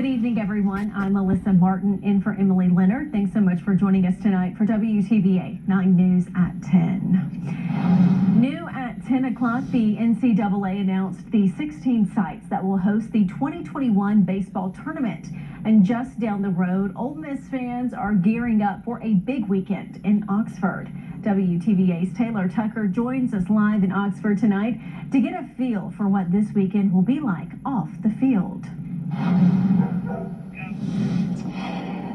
Good evening, everyone. I'm Melissa Martin in for Emily Leonard. Thanks so much for joining us tonight for WTVA 9 News at 10. New at 10 o'clock, the NCAA announced the 16 sites that will host the 2021 baseball tournament. And just down the road, Ole Miss fans are gearing up for a big weekend in Oxford. WTVA's Taylor Tucker joins us live in Oxford tonight to get a feel for what this weekend will be like off the field.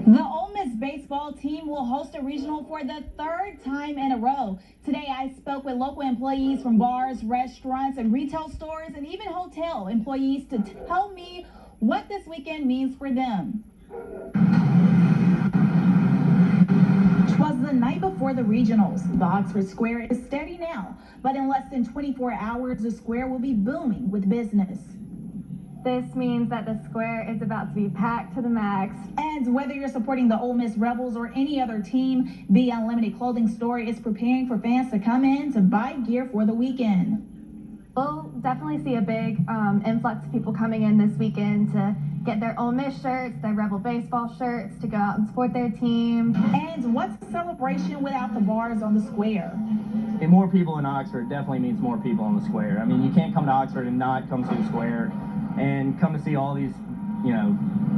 The Ole Miss baseball team will host a regional for the third time in a row. Today I spoke with local employees from bars, restaurants, and retail stores, and even hotel employees to tell me what this weekend means for them. It was the night before the regionals. The Oxford Square is steady now, but in less than 24 hours, the square will be booming with business. This means that the square is about to be packed to the max. And whether you're supporting the Ole Miss Rebels or any other team, the Unlimited Clothing Store is preparing for fans to come in to buy gear for the weekend. We'll definitely see a big influx of people coming in this weekend to get their Ole Miss shirts, their Rebel baseball shirts, to go out and support their team. And what's a celebration without the bars on the square? And more people in Oxford definitely means more people on the square. I mean, you can't come to Oxford and not come to the square and come to see all these,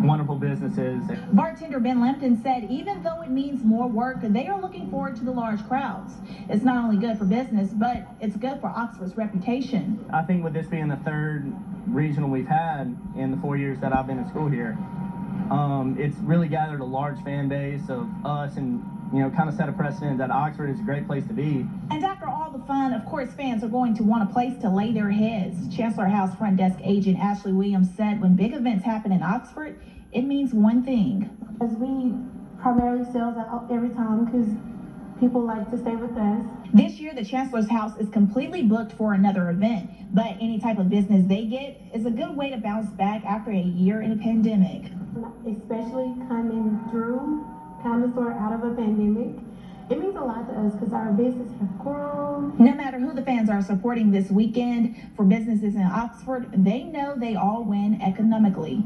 wonderful businesses. Bartender Ben Lempton said even though it means more work, they are looking forward to the large crowds. It's not only good for business, but it's good for Oxford's reputation. I think with this being the third regional we've had in the 4 years that I've been in school here, it's really gathered a large fan base of us and, kind of set a precedent that Oxford is a great place to be. And after all the fun, of course, fans are going to want a place to lay their heads. Chancellor House front desk agent Ashley Williams said when big events happen in Oxford, it means one thing. As we primarily sell out every time because people like to stay with us. This year, the Chancellor's House is completely booked for another event, but any type of business they get is a good way to bounce back after a year in a pandemic. Especially coming through kind of sort out of a pandemic. It means a lot to us because our business has grown. No matter who the fans are supporting this weekend, for businesses in Oxford, they know they all win economically.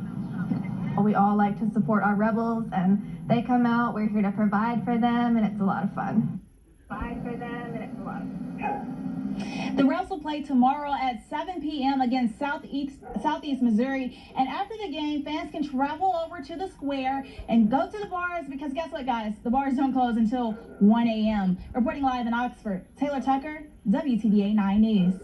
We all like to support our Rebels, and they come out. We're here to provide for them, and it's a lot of fun. The Rebels will play tomorrow at 7 p.m. against Southeast Missouri. And after the game, fans can travel over to the square and go to the bars because guess what, guys? The bars don't close until 1 a.m. Reporting live in Oxford, Taylor Tucker, WTVA 9 News.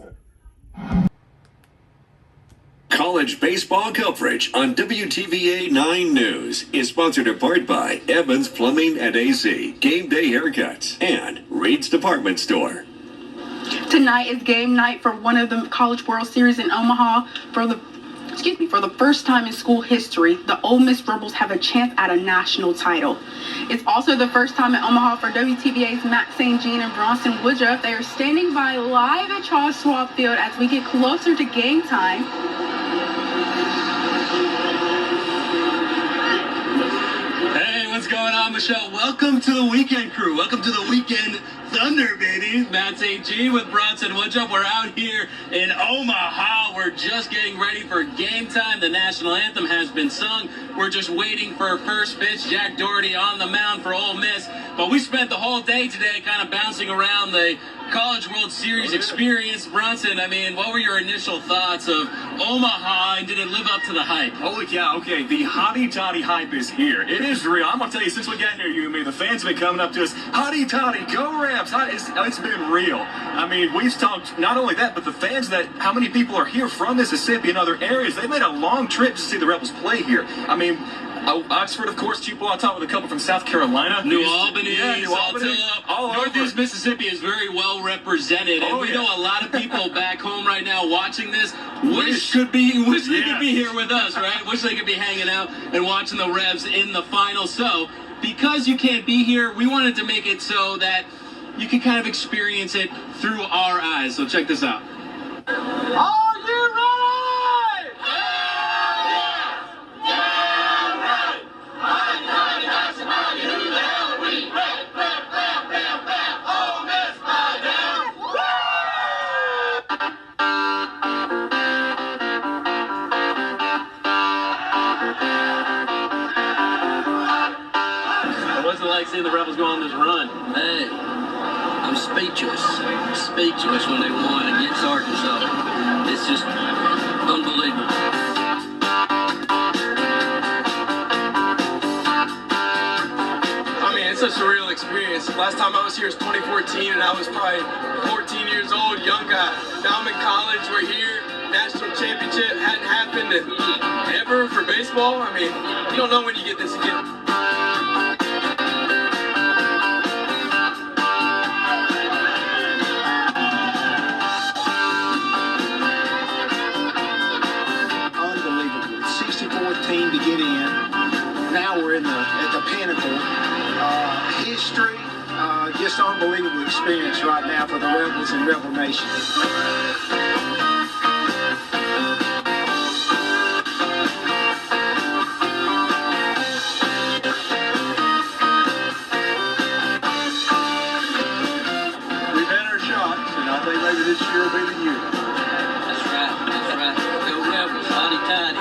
College baseball coverage on WTVA 9 News is sponsored in part by Evans Plumbing and AC, Game Day Haircuts, and Reed's Department Store. Tonight is game night for one of the College World Series in Omaha. For the first time in school history, the Ole Miss Rebels have a chance at a national title. It's also the first time in Omaha for WTVA's Matt St. Jean and Bronson Woodruff. They are standing by live at Charles Schwab Field as we get closer to game time. Hey, what's going on, Michelle? Welcome to the weekend crew. Welcome to the weekend thunder, baby. Matt St. Jean with Bronson Woodruff. We're out here in Omaha. We're just getting ready for game time. The national anthem has been sung. We're just waiting for first pitch. Jack Doherty on the mound for Ole Miss. But we spent the whole day today kind of bouncing around the College World Series experience. Bronson, what were your initial thoughts of Omaha, and did it live up to the hype? Holy cow, okay, the hotty-toddy hype is here. It is real. I'm going to tell you, since we got here, you and me, the fans have been coming up to us, hotty-toddy, go Rams. It's been real. We've talked, not only that, but the fans how many people are here from Mississippi and other areas, they made a long trip to see the Rebels play here. Oxford, of course, Chippewa. I talked with a couple from South Carolina. New Albany, all Northeast Mississippi is very well represented, and we know a lot of people back home right now watching this wish they could be here with us, right? Wish they could be hanging out and watching the Revs in the final. So, because you can't be here, we wanted to make it so that you can kind of experience it through our eyes. So check this out. Are you ready? like seeing the Rebels go on this run? Hey, I'm speechless when they won against Arkansas. It's just unbelievable. It's a surreal experience. Last time I was here was 2014, and I was probably 14 years old, young guy. Now I'm in college. We're here. National championship hadn't happened ever for baseball. I mean, you don't know when you get this again. Unbelievable. 64th team to get in. Now we're at the pinnacle. History, just unbelievable experience right now for the Rebels and Rebel Nation. We've had our shots, and I think maybe this year will be the year. That's right. Go Rebels, hotty-toddy.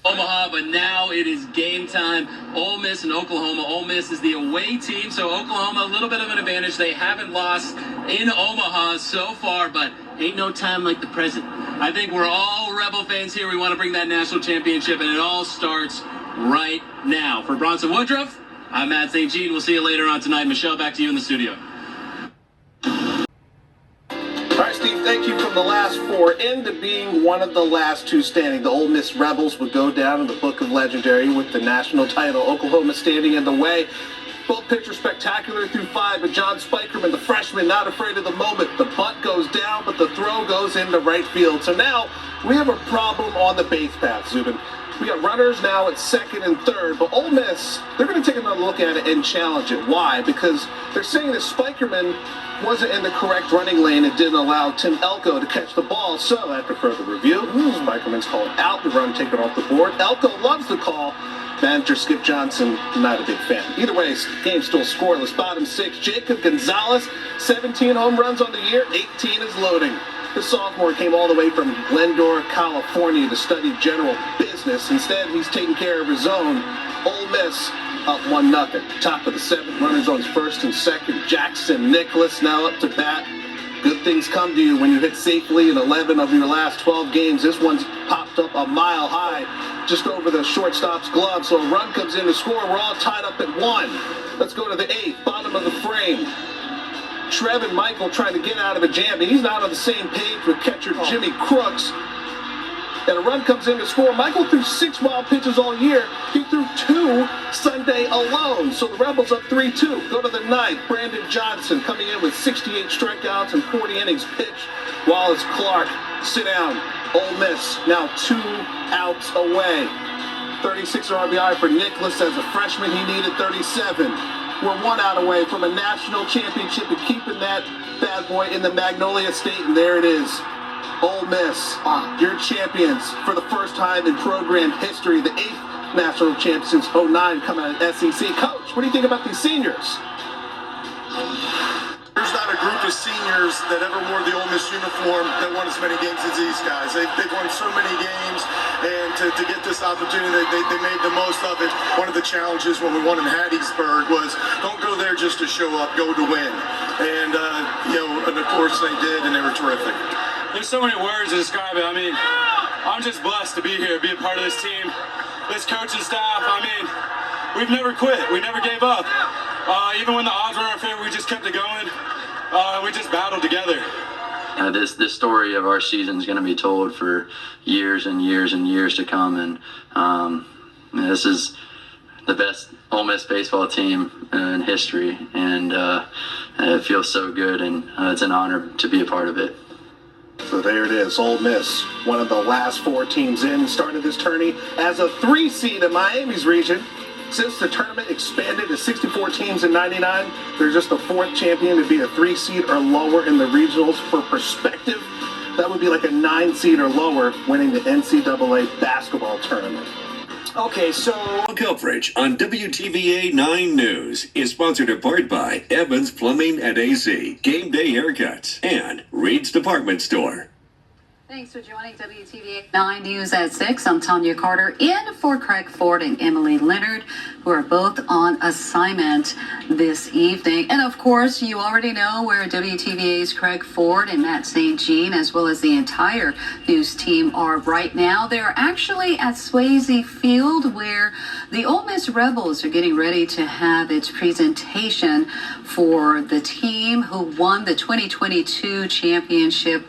Omaha, but now it is game time. Ole Miss and Oklahoma. Ole Miss is the away team, so Oklahoma a little bit of an advantage. They haven't lost in Omaha so far, but ain't no time like the present. I think we're all Rebel fans here. We want to bring that national championship, and it all starts right now. For Bronson Woodruff, I'm Matt St. Jean. We'll see you later on tonight. Michelle, back to you in the studio. All right, Steve, thank you. From the last four into being one of the last two standing, the Ole Miss Rebels would go down in the book of legendary with the national title. Oklahoma standing in the way. Both pitchers spectacular through five, but John Spikerman, the freshman, not afraid of the moment. The bunt goes down, but the throw goes into right field. So now we have a problem on the base path, Zubin. We got runners now at second and third, but Ole Miss, they're going to take another look at it and challenge it. Why? Because they're saying that Spikerman wasn't in the correct running lane and didn't allow Tim Elko to catch the ball. So after further review, Spikerman's called out, the run taken off the board. Elko loves the call. Manager Skip Johnson, not a big fan. Either way, game still scoreless. Bottom six, Jacob Gonzalez, 17 home runs on the year, 18 is loading. The sophomore came all the way from Glendora, California to study general business. Instead, he's taking care of his own. Ole Miss up 1-0. Top of the seventh, runners on first and second. Jackson Nicholas now up to bat. Good things come to you when you hit safely in 11 of your last 12 games. This one's popped up a mile high, just over the shortstop's glove. So a run comes in to score. We're all tied up at 1. Let's go to the eighth, bottom of the frame. Trev and Michael trying to get out of a jam. He's not on the same page with catcher Jimmy Crooks. And a run comes in to score. Michael threw 6 wild pitches all year. He threw 2 Sunday alone. So the Rebels up 3-2. Go to the ninth. Brandon Johnson coming in with 68 strikeouts and 40 innings pitched. Wallace Clark, sit down. Ole Miss now 2 outs away. 36 RBI for Nicholas as a freshman. He needed 37. We're 1 out away from a national championship and keeping that bad boy in the Magnolia State. And there it is. Ole Miss, your champions for the first time in program history. The 8th national champ since 09 coming out of SEC. Coach, what do you think about these seniors? There's not a group of seniors that ever wore the Ole Miss uniform that won as many games as these guys. They've won so many games, and to get this opportunity, they made the most of it. One of the challenges when we won in Hattiesburg was don't go there just to show up, go to win. And, and of course they did, and they were terrific. There's so many words to describe it. I mean, I'm just blessed to be here, be a part of this team, this coaching staff. I mean, we've never quit. We never gave up. Even when the odds were in our favor, we just kept it going. We just battled together. This story of our season is going to be told for years and years and years to come. And this is the best Ole Miss baseball team in history. And it feels so good, and it's an honor to be a part of it. So there it is, Ole Miss, one of the last 4 teams in, started this tourney as a 3 seed in Miami's region. Since the tournament expanded to 64 teams in 99, they're just the 4th champion to be a 3 seed or lower in the regionals. For perspective, that would be like a 9 seed or lower winning the NCAA basketball tournament. Okay, so Coverage on WTVA 9 News is sponsored in part by Evans Plumbing and AC, Game Day Haircuts, and Reed's Department Store. Thanks for joining WTVA 9 News at 6. I'm Tanya Carter in for Craig Ford and Emily Leonard, who are both on assignment this evening. And of course, you already know where WTVA's Craig Ford and Matt St. Jean, as well as the entire news team, are right now. They're actually at Swayze Field, where the Ole Miss Rebels are getting ready to have its presentation for the team who won the 2022 championship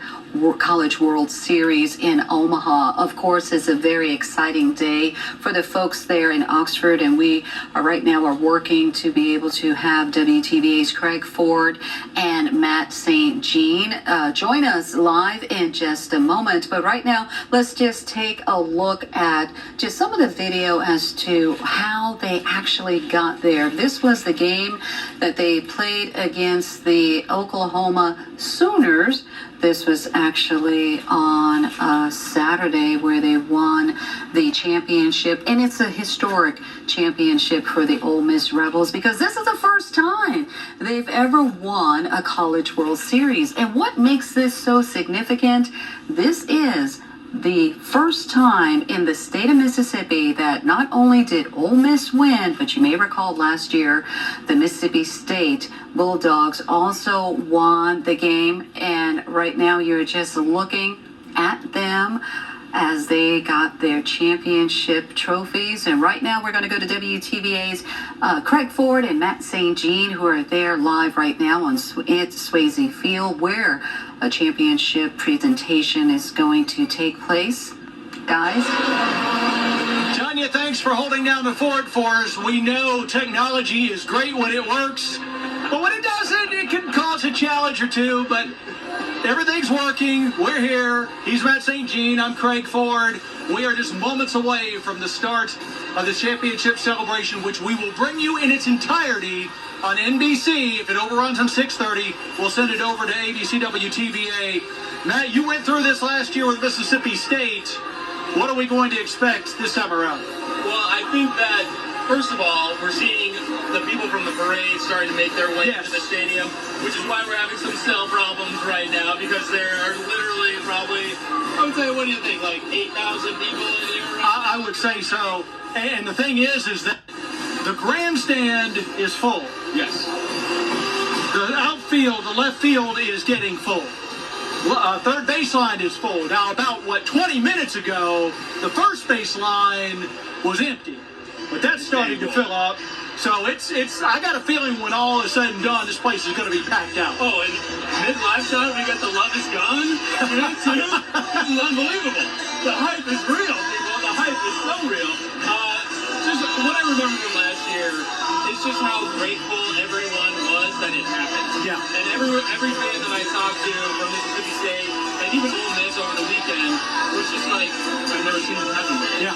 College World Series in Omaha. Of course, it's a very exciting day for the folks there in Oxford, and we are right now working to be able to have WTVA's Craig Ford and Matt St. Jean join us live in just a moment. But right now, let's just take a look at just some of the video as to how they actually got there. This was the game that they played against the Oklahoma Sooners. This was actually on Saturday, where they won the championship, and it's a historic championship for the Ole Miss Rebels because this is the first time they've ever won a College World Series. And what makes this so significant? This is the first time in the state of Mississippi that not only did Ole Miss win, but you may recall last year the Mississippi State Bulldogs also won the game, and right now you're just looking at them as they got their championship trophies. And right now we're going to go to WTVA's Craig Ford and Matt St. Jean, who are there live right now at Swayze Field, where a championship presentation is going to take place. Guys? Tanya, thanks for holding down the fort for us. We know technology is great when it works, but when it doesn't, it can cause a challenge or two, but everything's working. We're here. He's Matt St. Jean. I'm Craig Ford. We are just moments away from the start of the championship celebration, which we will bring you in its entirety on NBC. If it overruns on 6:30, we'll send it over to ABC WTVA. Matt, you went through this last year with Mississippi State. What are we going to expect this time around? Well, I think that, first of all, we're seeing the people from the parade starting to make their way into the stadium, which is why we're having some cell problems right now, because there are literally probably, I would say, what do you think, like 8,000 people in here right I would say so. And the thing is that the grandstand is full. Yes. The outfield, the left field is getting full. Third baseline is full. Now, about, 20 minutes ago, the first baseline was empty. But that's starting to fill up. So it's. I got a feeling when all is said and done, this place is going to be packed out. Oh, and mid-live shot, we got the Love Is Gone. This is unbelievable. The hype is real, people. The hype is so real. Just what I remember from last year is just how grateful everyone was that it happened. Yeah. And every fan that I talked to from Mississippi State, and even Ole Miss over the weekend, was just like, I've never seen this happen before. Yeah.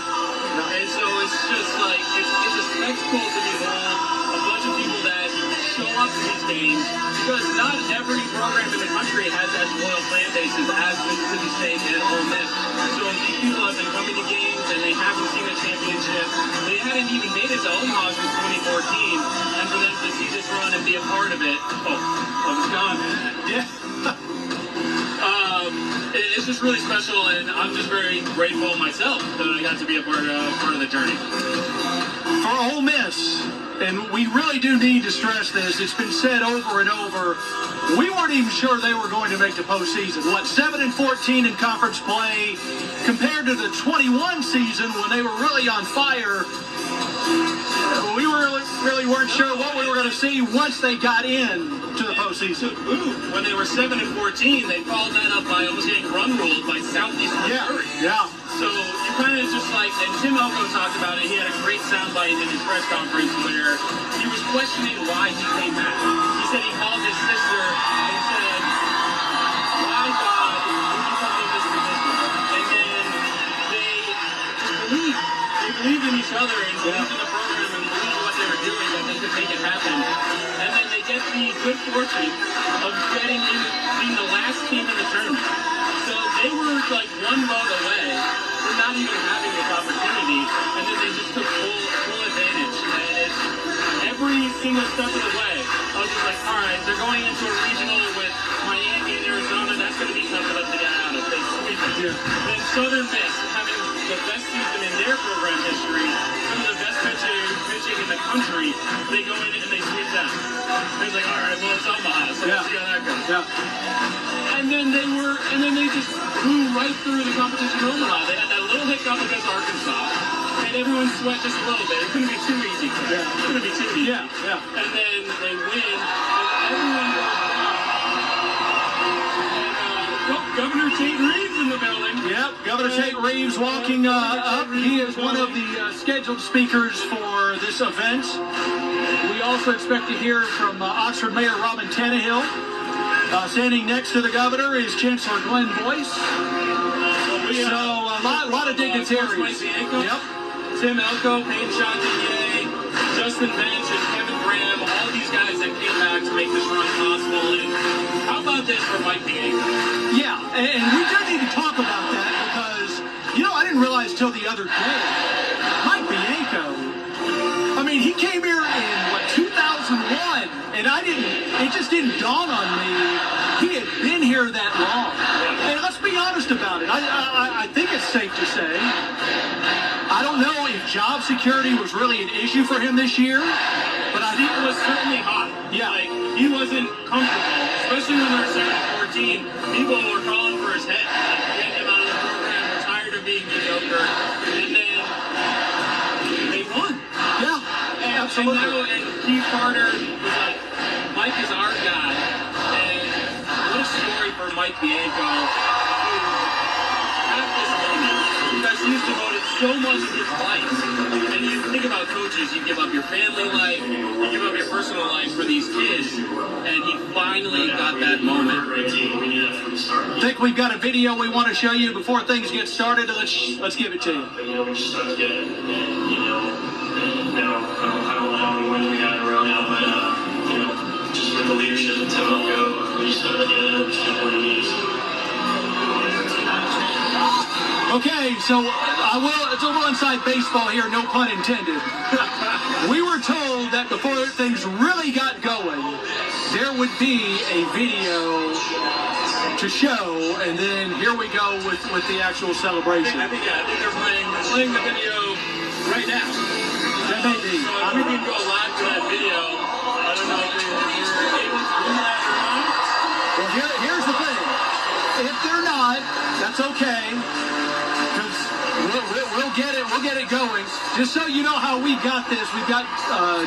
And so it's just like, it's a spectacle to behold a bunch of people that show up to these games, because not every program in the country has as loyal fan bases as Mississippi State and Ole Miss. So these people have been coming to games and they haven't seen a championship. They hadn't even made it to Omaha since 2014, and for them to see this run and be a part of it, I was gone. Yeah. It's just really special, and I'm just very grateful myself that I got to be a part of the journey. For Ole Miss, and we really do need to stress this, it's been said over and over, we weren't even sure they were going to make the postseason. 7-14 in conference play compared to the 21 season when they were really on fire. We really weren't sure what we were going to see once they got in to the postseason. When they were 7-14, they followed that up by almost getting run ruled by Southeast Missouri. Yeah. So you kind of just like, and Tim Elko talked about it. He had a great soundbite in his press conference where he was questioning why he came back. He said he called his sister and said, "Why, God, would you put me in this position?" And then they just believed. They believed in each other and believed in the program and believed what they were doing, that they could make it happen. And then they get the good fortune of getting in, being the last team in the tournament. So they were like one vote away for not even having this opportunity, and then they just took full advantage. And it's every single step of the way, I was just like, all right, they're going into a regional with Miami and Arizona. That's going to be tough for them to get out of. They sweep it. Yeah. Then Southern Miss, having the best season in their program history, some of the best pitching in the country, they go in and they sweep them. I was like, all right, well, it's Omaha, so we'll see how that goes. Yeah. And then they just flew right through the competition in Omaha. They had that little hiccup against Arkansas, and everyone sweat just a little bit. It couldn't be too easy. Yeah. It couldn't be too easy. Yeah, yeah. And then they win, and everyone goes, Governor Tate Reeves in the building. Yep, Governor Tate Reeves walking up. He is one of the scheduled speakers for this event. We also expect to hear from Oxford Mayor Robin Tannehill. Standing next to the governor is Chancellor Glenn Boyce. So a lot of dignitaries. Yep. Tim Elko, Payne Chantier, Justin Bench, and Kevin Graham, all these guys that came back to make this run possible. And how about this for Mike Bianco? Yeah, and we do need to talk about that because, I didn't realize till the other day, Mike Bianco, I mean, he came here in, 2001, and it just didn't dawn on me he had been here that long. And let's be honest about it. I think it's safe to say, I don't know if job security was really an issue for him this year, but I think it was certainly hot. Yeah. Like, he wasn't comfortable, especially when they're 7-14. People were calling for his head. Get him out of the program. We're tired of being mediocre. And then they won. Yeah, absolutely. And Keith Carter was like, Mike is our guy. And what a story for Mike Bianco, who at this moment, because he's devoted so much of his life. And you think about coaches, you give up your family life, you give up your personal life for these kids, and he finally got that moment. I think we've got a video we want to show you before things get started. Let's give it to you. We just start to get it, how long we got in a row now, but just with the leadership of Tim Elko, we just start to get it, understand what he needs. Okay, so it's a little inside baseball here, no pun intended. We were told that before things really got going, there would be a video to show, and then here we go with the actual celebration. I think they're playing the video right now. That may be. So if we can go live to that video, I don't know if we're able to do that or not. Well, here's the thing. If they're not, that's okay. We'll get it going. Just so you know how we got this, we've got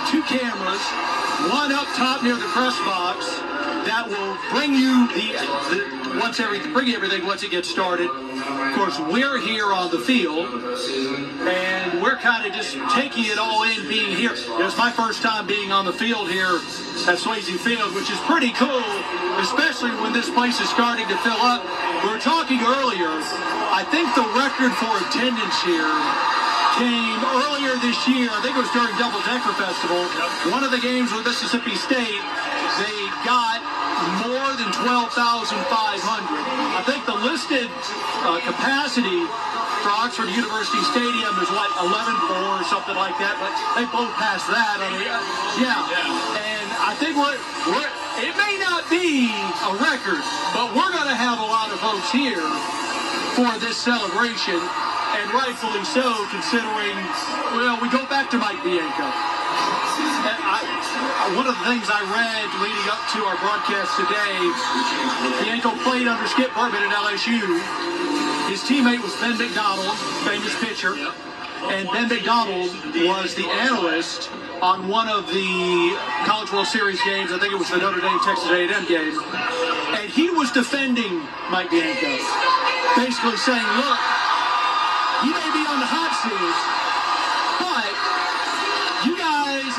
two cameras, one up top near the press box that will bring you bring everything once it gets started. Of course, we're here on the field, and we're kind of just taking it all in being here. It's my first time being on the field here at Swayze Field, which is pretty cool, especially when this place is starting to fill up. We were talking earlier, I think the record for attendance here came earlier this year. I think it was during Double Decker Festival. One of the games with Mississippi State, they got more than 12,500. I think the listed capacity for Oxford University Stadium is 11,400 or something like that, but they both passed that. And I think it may not be a record, but we're going to have a lot of folks here for this celebration, and rightfully so, considering, we go back to Mike Bianco. One of the things I read leading up to our broadcast today, Bianco played under Skip Bertman at LSU. His teammate was Ben McDonald, famous pitcher, and Ben McDonald was the analyst on one of the College World Series games. I think it was the Notre Dame-Texas A&M game. And he was defending Mike Bianco, basically saying, look, he may be on the hot seat, but you guys,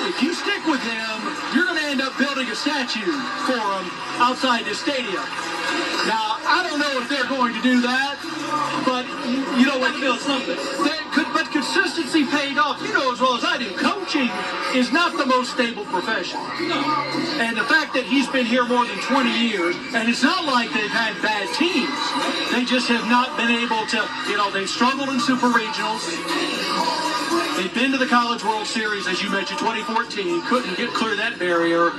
if you stick with him, you're going to end up building a statue for him outside the stadium. Now, I don't know if they're going to do that, but you know what? Feel something. But consistency paid off. You know as well as I do, coaching is not the most stable profession. And the fact that he's been here more than 20 years, and it's not like they've had bad teams. They just have not been able to, they've struggled in super regionals. They've been to the College World Series, as you mentioned, 2014, couldn't clear that barrier.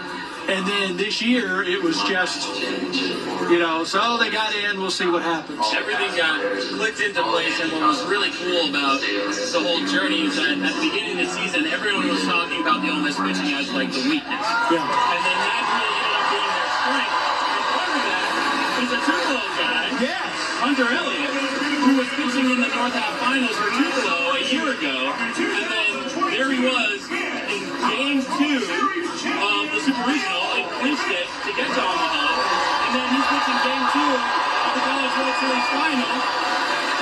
And then this year, it was just, so they got in. We'll see what happens. Everything got clicked into place, and what was really cool about the whole journey is that at the beginning of the season, everyone was talking about the Ole Miss pitching as like the weakness. Yeah. And then that really ended up being their strength. And part of that is a Tupelo guy, Hunter Elliott, who was pitching in the North Half Finals for Tupelo a year ago. And then there he was in Game 2 of the Super Regional and clinched it to get to Omaha. And then he's pitching Game 2 of the College World Series Final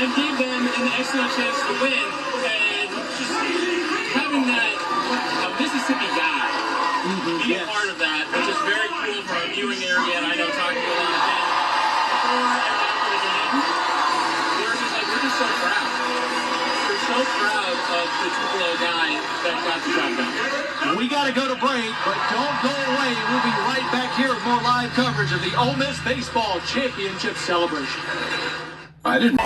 and gave them an excellent chance to win. And just having that Mississippi guy be a part of that, which is very cool for our viewing area. And I know talking to a lot of fans before and after the game, we're just so proud. We're so proud of the Tupelo guy that got the job done. We got to go to break, but don't go away. We'll be right back here with more live coverage of the Ole Miss Baseball Championship celebration. I didn't.